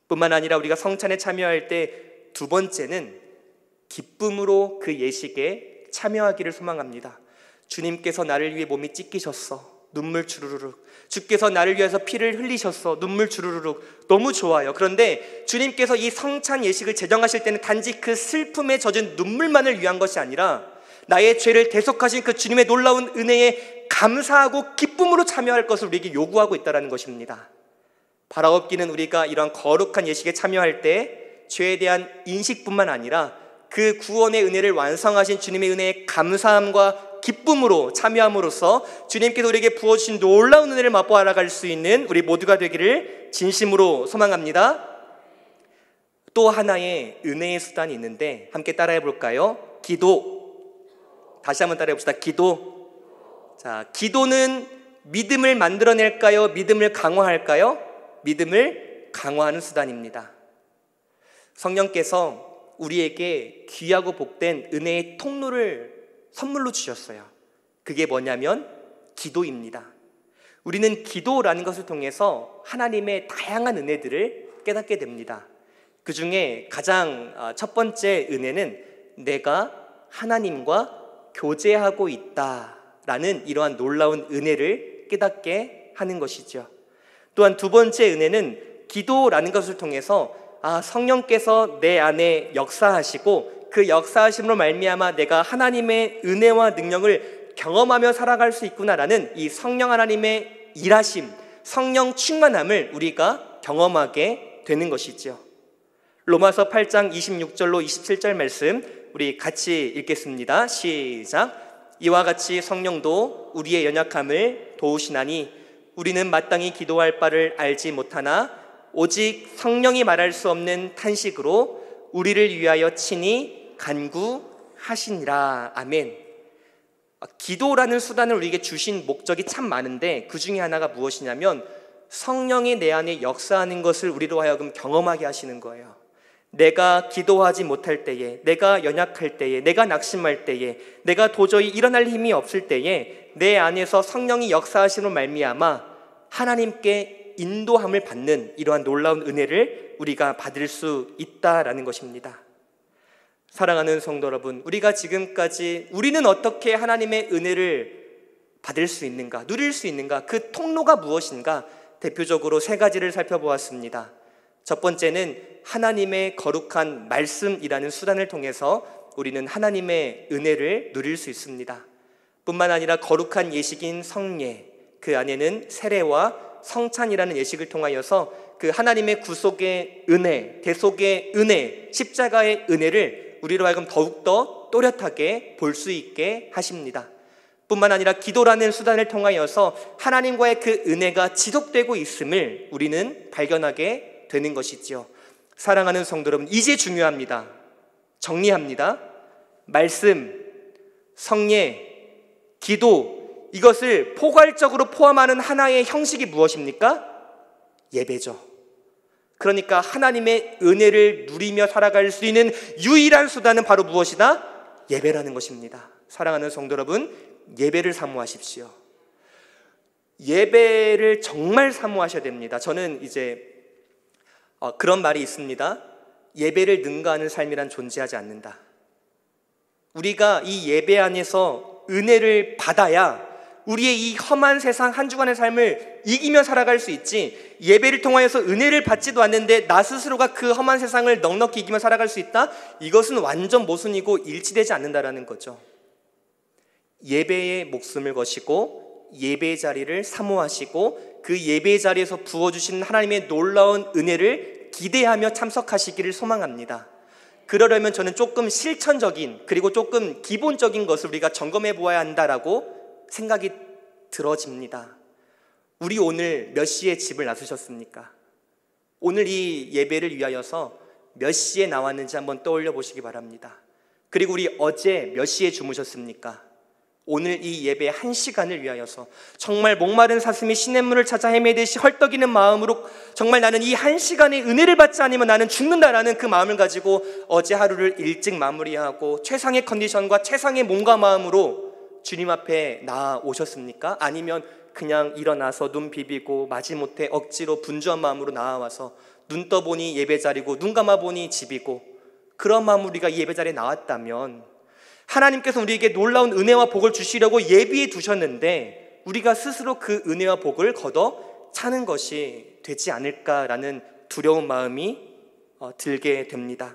뿐만 아니라 우리가 성찬에 참여할 때 두 번째는 기쁨으로 그 예식에 참여하기를 소망합니다. 주님께서 나를 위해 몸이 찢기셨어. 눈물 주르르륵. 주께서 나를 위해서 피를 흘리셨어. 눈물 주르르륵. 너무 좋아요. 그런데 주님께서 이 성찬 예식을 제정하실 때는 단지 그 슬픔에 젖은 눈물만을 위한 것이 아니라 나의 죄를 대속하신 그 주님의 놀라운 은혜에 감사하고 기쁨으로 참여할 것을 우리에게 요구하고 있다는 것입니다. 바라옵기는 우리가 이러한 거룩한 예식에 참여할 때 죄에 대한 인식뿐만 아니라 그 구원의 은혜를 완성하신 주님의 은혜에 감사함과 기쁨으로 참여함으로써 주님께서 우리에게 부어주신 놀라운 은혜를 맛보아 알아갈 수 있는 우리 모두가 되기를 진심으로 소망합니다. 또 하나의 은혜의 수단이 있는데 함께 따라해 볼까요? 기도. 다시 한번 따라해 봅시다. 기도. 자, 기도는 믿음을 만들어낼까요? 믿음을 강화할까요? 믿음을 강화하는 수단입니다. 성령께서 우리에게 귀하고 복된 은혜의 통로를 선물로 주셨어요. 그게 뭐냐면 기도입니다. 우리는 기도라는 것을 통해서 하나님의 다양한 은혜들을 깨닫게 됩니다. 그 중에 가장 첫 번째 은혜는 내가 하나님과 교제하고 있다라는 이러한 놀라운 은혜를 깨닫게 하는 것이죠. 또한 두 번째 은혜는 기도라는 것을 통해서 성령께서 내 안에 역사하시고 그 역사하심으로 말미암아 내가 하나님의 은혜와 능력을 경험하며 살아갈 수 있구나라는 이 성령 하나님의 일하심, 성령 충만함을 우리가 경험하게 되는 것이죠. 로마서 8장 26절로 27절 말씀 우리 같이 읽겠습니다. 시작. 이와 같이 성령도 우리의 연약함을 도우시나니 우리는 마땅히 기도할 바를 알지 못하나 오직 성령이 말할 수 없는 탄식으로 우리를 위하여 친히 간구하시니라. 아멘. 기도라는 수단을 우리에게 주신 목적이 참 많은데 그 중에 하나가 무엇이냐면 성령이 내 안에 역사하는 것을 우리로 하여금 경험하게 하시는 거예요. 내가 기도하지 못할 때에, 내가 연약할 때에, 내가 낙심할 때에, 내가 도저히 일어날 힘이 없을 때에 내 안에서 성령이 역사하시는 말미암아 하나님께 인도함을 받는 이러한 놀라운 은혜를 우리가 받을 수 있다라는 것입니다. 사랑하는 성도 여러분, 우리가 지금까지 우리는 어떻게 하나님의 은혜를 받을 수 있는가, 누릴 수 있는가, 그 통로가 무엇인가 대표적으로 세 가지를 살펴보았습니다. 첫 번째는 하나님의 거룩한 말씀이라는 수단을 통해서 우리는 하나님의 은혜를 누릴 수 있습니다. 뿐만 아니라 거룩한 예식인 성례, 그 안에는 세례와 성찬이라는 예식을 통하여서 그 하나님의 구속의 은혜, 대속의 은혜, 십자가의 은혜를 우리로 하여금 더욱더 또렷하게 볼 수 있게 하십니다. 뿐만 아니라 기도라는 수단을 통하여서 하나님과의 그 은혜가 지속되고 있음을 우리는 발견하게 되는 것이지요. 사랑하는 성도 여러분, 이제 중요합니다. 정리합니다. 말씀, 성례, 기도, 이것을 포괄적으로 포함하는 하나의 형식이 무엇입니까? 예배죠. 그러니까 하나님의 은혜를 누리며 살아갈 수 있는 유일한 수단은 바로 무엇이다? 예배라는 것입니다. 사랑하는 성도 여러분, 예배를 사모하십시오. 예배를 정말 사모하셔야 됩니다. 저는 이제 그런 말이 있습니다. 예배를 능가하는 삶이란 존재하지 않는다. 우리가 이 예배 안에서 은혜를 받아야 우리의 이 험한 세상 한 주간의 삶을 이기며 살아갈 수 있지, 예배를 통하여서 은혜를 받지도 않는데 나 스스로가 그 험한 세상을 넉넉히 이기며 살아갈 수 있다? 이것은 완전 모순이고 일치되지 않는다라는 거죠. 예배에 목숨을 거시고 예배의 자리를 사모하시고 그 예배의 자리에서 부어주신 하나님의 놀라운 은혜를 기대하며 참석하시기를 소망합니다. 그러려면 저는 조금 실천적인 그리고 조금 기본적인 것을 우리가 점검해 보아야 한다라고 생각이 들어집니다. 우리 오늘 몇 시에 집을 나서셨습니까? 오늘 이 예배를 위하여서 몇 시에 나왔는지 한번 떠올려 보시기 바랍니다. 그리고 우리 어제 몇 시에 주무셨습니까? 오늘 이 예배 1시간을 위하여서 정말 목마른 사슴이 시냇물을 찾아 헤매듯이 헐떡이는 마음으로 정말 나는 이 1시간의 은혜를 받지 않으면 나는 죽는다라는 그 마음을 가지고 어제 하루를 일찍 마무리하고 최상의 컨디션과 최상의 몸과 마음으로 주님 앞에 나아오셨습니까? 아니면 그냥 일어나서 눈 비비고 마지못해 억지로 분주한 마음으로 나와서 눈 떠보니 예배자리고 눈 감아보니 집이고 그런 마음으로 우리가 이 예배자리에 나왔다면 하나님께서 우리에게 놀라운 은혜와 복을 주시려고 예비해 두셨는데 우리가 스스로 그 은혜와 복을 걷어 차는 것이 되지 않을까라는 두려운 마음이 들게 됩니다.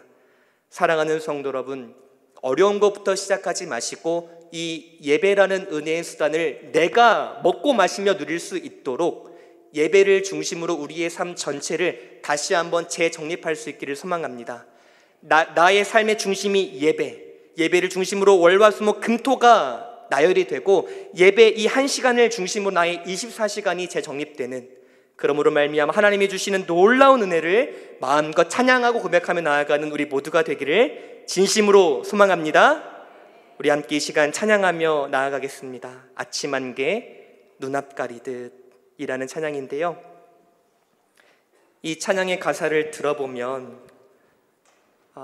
사랑하는 성도 여러분, 어려운 것부터 시작하지 마시고 이 예배라는 은혜의 수단을 내가 먹고 마시며 누릴 수 있도록 예배를 중심으로 우리의 삶 전체를 다시 한번 재정립할 수 있기를 소망합니다. 나의 삶의 중심이 예배를 중심으로 월화수목 금토가 나열이 되고 예배 이 1시간을 중심으로 나의 24시간이 재정립되는, 그러므로 말미암아 하나님이 주시는 놀라운 은혜를 마음껏 찬양하고 고백하며 나아가는 우리 모두가 되기를 진심으로 소망합니다. 우리 함께 이 시간 찬양하며 나아가겠습니다. 아침 안개 눈앞 가리듯 이라는 찬양인데요, 이 찬양의 가사를 들어보면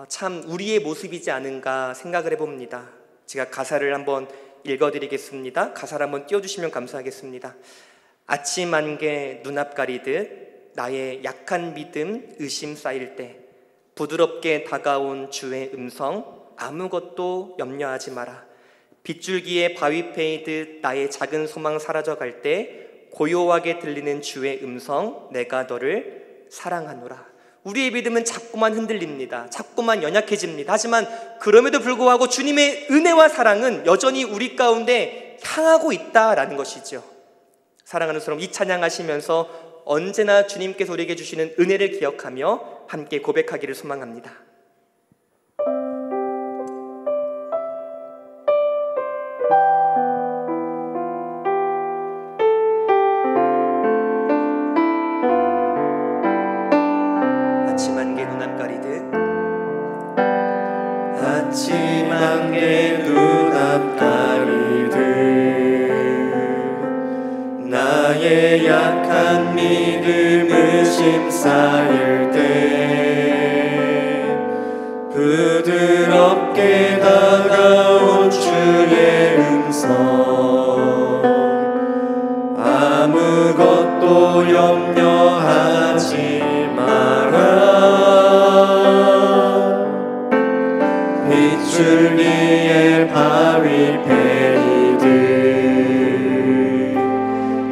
참 우리의 모습이지 않은가 생각을 해봅니다. 제가 가사를 한번 읽어드리겠습니다. 가사를 한번 띄워주시면 감사하겠습니다. 아침 안개 눈앞 가리듯 나의 약한 믿음 의심 쌓일 때 부드럽게 다가온 주의 음성 아무것도 염려하지 마라. 빗줄기에 바위 패이듯 나의 작은 소망 사라져갈 때 고요하게 들리는 주의 음성 내가 너를 사랑하노라. 우리의 믿음은 자꾸만 흔들립니다. 자꾸만 연약해집니다. 하지만 그럼에도 불구하고 주님의 은혜와 사랑은 여전히 우리 가운데 향하고 있다라는 것이죠. 사랑하는 사람, 이 찬양하시면서 언제나 주님께서 우리에게 주시는 은혜를 기억하며 함께 고백하기를 소망합니다. 아침 안개 눈앞 가리듯 아침 안개 눈앞 가리듯 나의 약한 믿음 의심 쌓일 때 부드럽게 다가온 주의 음성 아무것도 염려하지 마라. 빗줄기에 바위 패이듯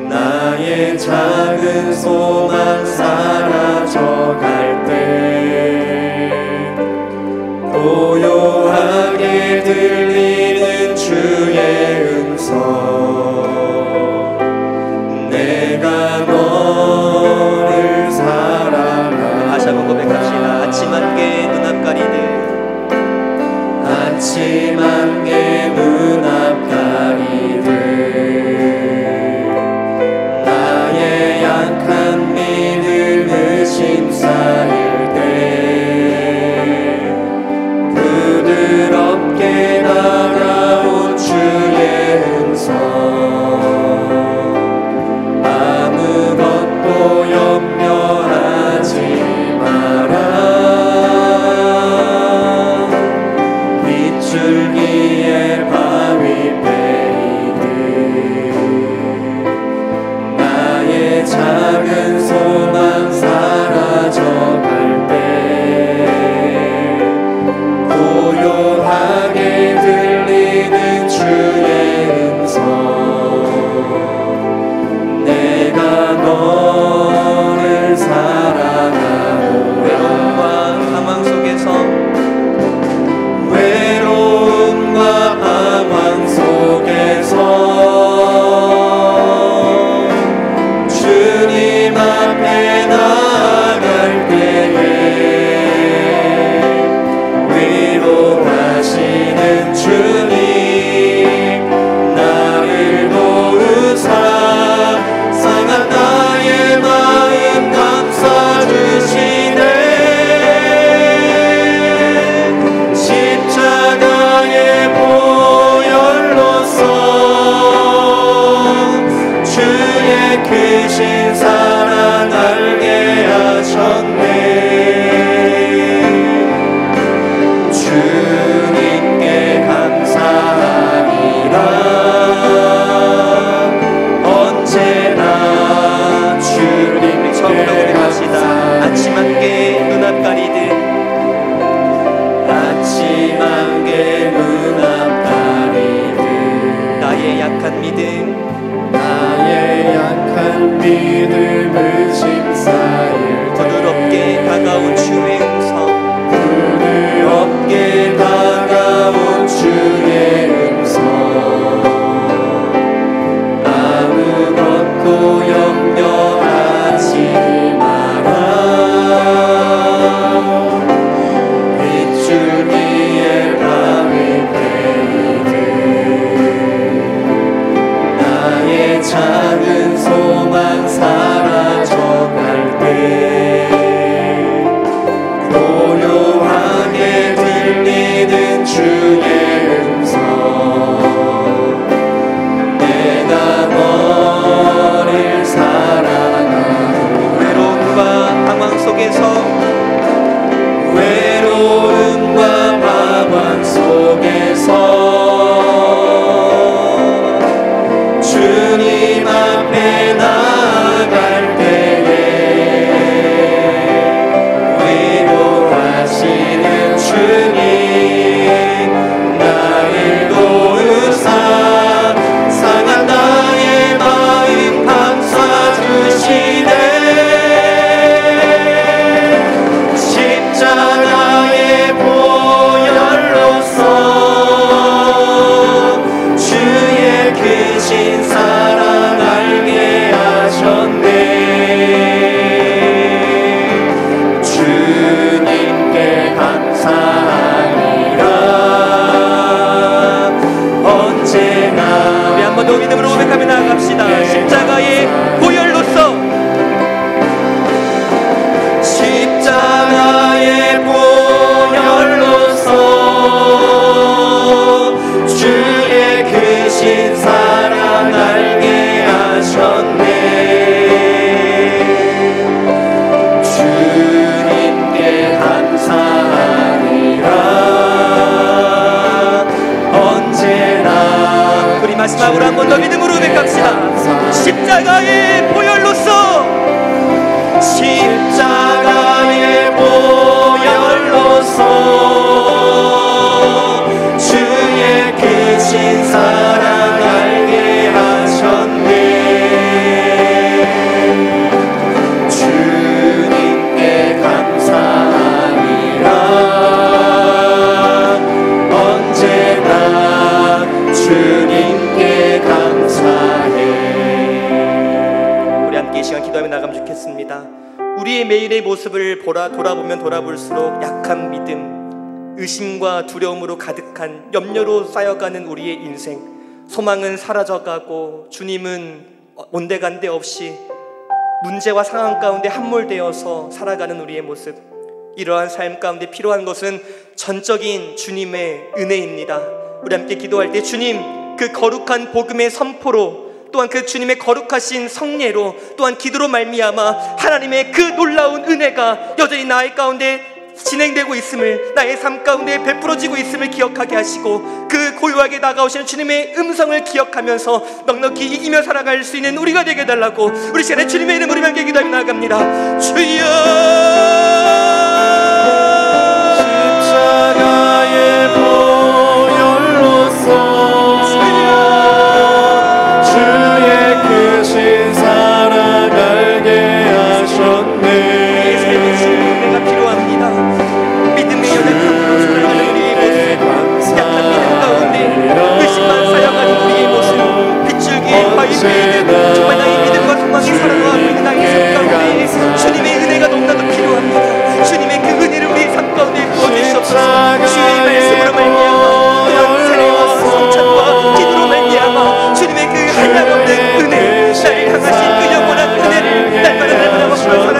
나의 작은 소망 사라져갈 때 고요하게 들리는 주의 음성 내가 너를 사랑하노라. 다시 한번 고백합시다. 아침 안개 눈앞 가리듯 아침 안개 눈앞 가리듯 나의 약한 믿음 의심 쌓일 때 부드럽게 다가온 주의 음성 아무것도 염려하지 마라. 빗줄기에 바위 패이듯 나의 작은 소망 사라져갈 때 고요하게 들리는 주의 음성 내가 너를 사랑하노라. 외로움과 사망 속에서 외로움과 방황 속에서 주님 나아가면 좋겠습니다. 우리의 매일의 모습을 돌아보면 돌아볼수록 약한 믿음, 의심과 두려움으로 가득한 염려로 쌓여가는 우리의 인생, 소망은 사라져가고 주님은 온데간데 없이 문제와 상황 가운데 함몰되어서 살아가는 우리의 모습, 이러한 삶 가운데 필요한 것은 전적인 주님의 은혜입니다. 우리 함께 기도할 때 주님, 그 거룩한 복음의 선포로, 또한 그 주님의 거룩하신 성례로, 또한 기도로 말미암아 하나님의 그 놀라운 은혜가 여전히 나의 가운데 진행되고 있음을, 나의 삶 가운데 베풀어지고 있음을 기억하게 하시고, 그 고요하게 다가오시는 주님의 음성을 기억하면서 넉넉히 이기며 살아갈 수 있는 우리가 되게 해달라고 우리 시간에 주님의 이름으로 함께 기도하며 나아갑니다. 주여, 십자가의 보혈로서 주의 크신 사랑 알게 하셨네. 우리의 삶의 신뢰가 필요합니다. 믿음의 연약함으로 살아가는 우리의 모습, 약한 믿음 가운데 의심만 쌓여가는 우리의 모습, 빗줄기에 바위에 정말 나의 믿음과 소망이 살아가고 있는 나의 삶 가운데 주님의 은혜가 너무나도 필요합니다. 주님의 그 은혜를 우리의 삶 가운데 부어주시옵소서. 주의 말씀으로 말미암아, 또한 세례와 성찬과 기도로 말미암아 주님의 그 한량없는 은혜, 나를 향하신 그 영원한 은혜를 날마다 먹고 살아가는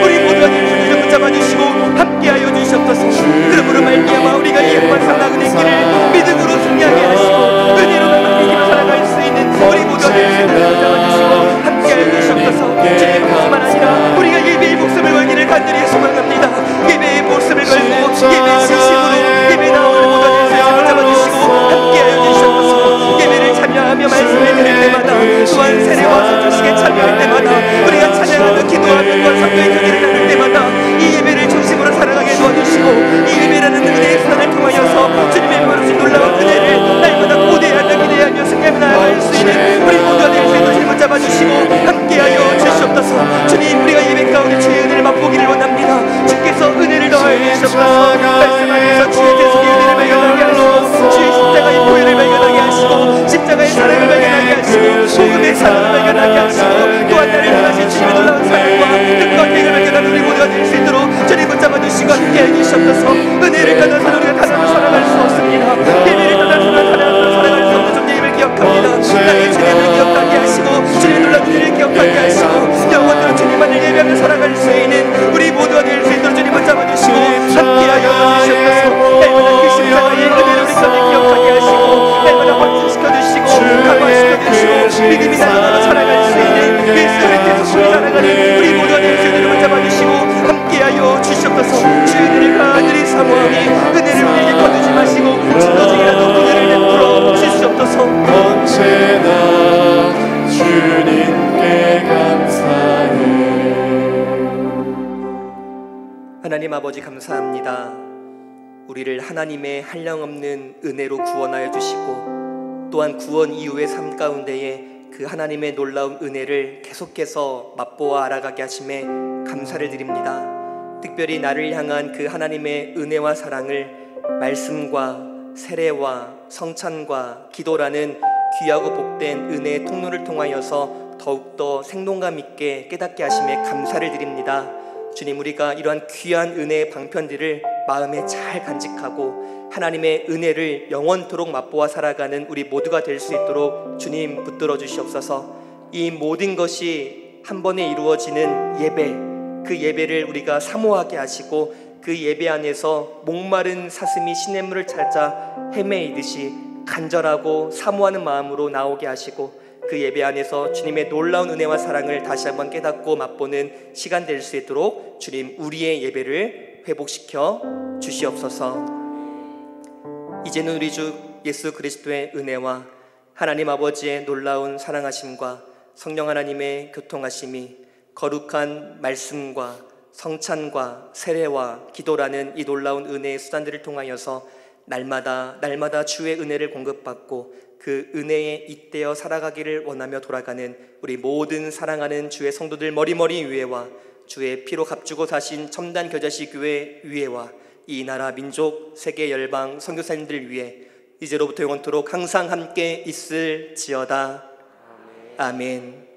우리 모두가 예수님 이름 붙잡아주시고 함께하여 주시옵소서. 그러므로 말미암아 우리가 이 영원 상당한 길을 믿음으로 승리하게 하시고 은혜로만 맡기며 살아갈 수 있는 우리 모두가 예수님 이름 붙잡아주시고 함께하여 주시옵소서. 주님의 뿐만 아니라 우리가 예배의 목숨을 걸기를 간절히 소망합니다. 예배의 목숨을 걸고 예배의 진심으로 예배 나오는 모든 예수님 붙잡아주시고 함께하여 주시옵소서. 예배를 참여하며 말씀을 드릴 때마다, 또한 세례와 성찬식에 참여할 때마다, 우리가 찬양하며 기도하며 또한 성도의 교제를 나눌 때마다 이 예배를 중심으로 살아가게 도와주시고, 이 예배라는 은혜의 수단을 통하여서 주님의 버릇이 놀라운 은혜를 날마다 고대하며 기대하며 승리하며 나아갈 수 있는 우리 모두가 될 수 있는 주님을 잡아주시고 함께하여 주시옵소서. 주님, 우리가 예배 가운데 주의 은혜를 맛보기를 원합니다. 주께서 은혜를 더하여 주시옵소서. 말씀 안에서 주의 계속의 은혜를 발견하게 하시고, 주의 십자가의 보혈을 발견하게 하시고, 십자가의 사랑을 발견하게 하시고, 복음의 사랑을 발견하게 하시고, 또한 나를 향하신 주님의 놀라운 사랑과 뜻과 계획을 발견하는 우리 모두가 될 수 있도록 주님 붙잡아주시고 함께해 주시옵소서. 은혜를 떠나서는 우리가 하나님을 살아갈 수 없습니다. 예배를 떠나서는 하나님을 살아갈 수 없는 존재임을 기억합니다. 나의 주님을 기억하게 하시고, 주님의 놀라운 은혜를 기억하게 하시고, 영원토록 주님만을 예배하며 살아갈 수 있는 우리 모두가 될 수 있도록 주님 붙잡아주시고 함께하여 주시옵소서. 날마다 그 십자가의 은혜를 우리 가운데 기억하게 하시고, 날마다 확증시켜주시고 강화시켜주시고, 믿음이 날마다 살아갈 수 있는 예수를 계속 우리 살아가는 우리 모두가 될 수 있도록 붙잡아주시고 함께하여 주시옵소서. 주의 은혜를 간절히 사모하니 은혜를 우리에게 거두지 마시고 진도중이라도 은혜를 베풀어 주시옵소서. 언제나 주님께 감사해. 하나님 아버지 감사합니다. 우리를 하나님의 한량없는 은혜로 구원하여 주시고, 또한 구원 이후의 삶 가운데에 그 하나님의 놀라운 은혜를 계속해서 맛보아 알아가게 하심에 감사를 드립니다. 특별히 나를 향한 그 하나님의 은혜와 사랑을 말씀과 세례와 성찬과 기도라는 귀하고 복된 은혜의 통로를 통하여서 더욱더 생동감 있게 깨닫게 하심에 감사를 드립니다. 주님, 우리가 이러한 귀한 은혜의 방편들을 마음에 잘 간직하고 하나님의 은혜를 영원토록 맛보아 살아가는 우리 모두가 될 수 있도록 주님 붙들어 주시옵소서. 이 모든 것이 한 번에 이루어지는 예배, 그 예배를 우리가 사모하게 하시고, 그 예배 안에서 목마른 사슴이 시냇물을 찾아 헤매이듯이 간절하고 사모하는 마음으로 나오게 하시고, 그 예배 안에서 주님의 놀라운 은혜와 사랑을 다시 한번 깨닫고 맛보는 시간 될 수 있도록 주님, 우리의 예배를 회복시켜 주시옵소서. 이제는 우리 주 예수 그리스도의 은혜와 하나님 아버지의 놀라운 사랑하심과 성령 하나님의 교통하심이 거룩한 말씀과 성찬과 세례와 기도라는 이 놀라운 은혜의 수단들을 통하여서 날마다 주의 은혜를 공급받고 그 은혜에 잇대어 살아가기를 원하며 돌아가는 우리 모든 사랑하는 주의 성도들 머리머리 위에와 주의 피로 값주고 사신 첨단 겨자씨 교회 위에와 이 나라 민족 세계 열방 선교사님들 위해 이제로부터 영원토록 항상 함께 있을지어다. 아멘.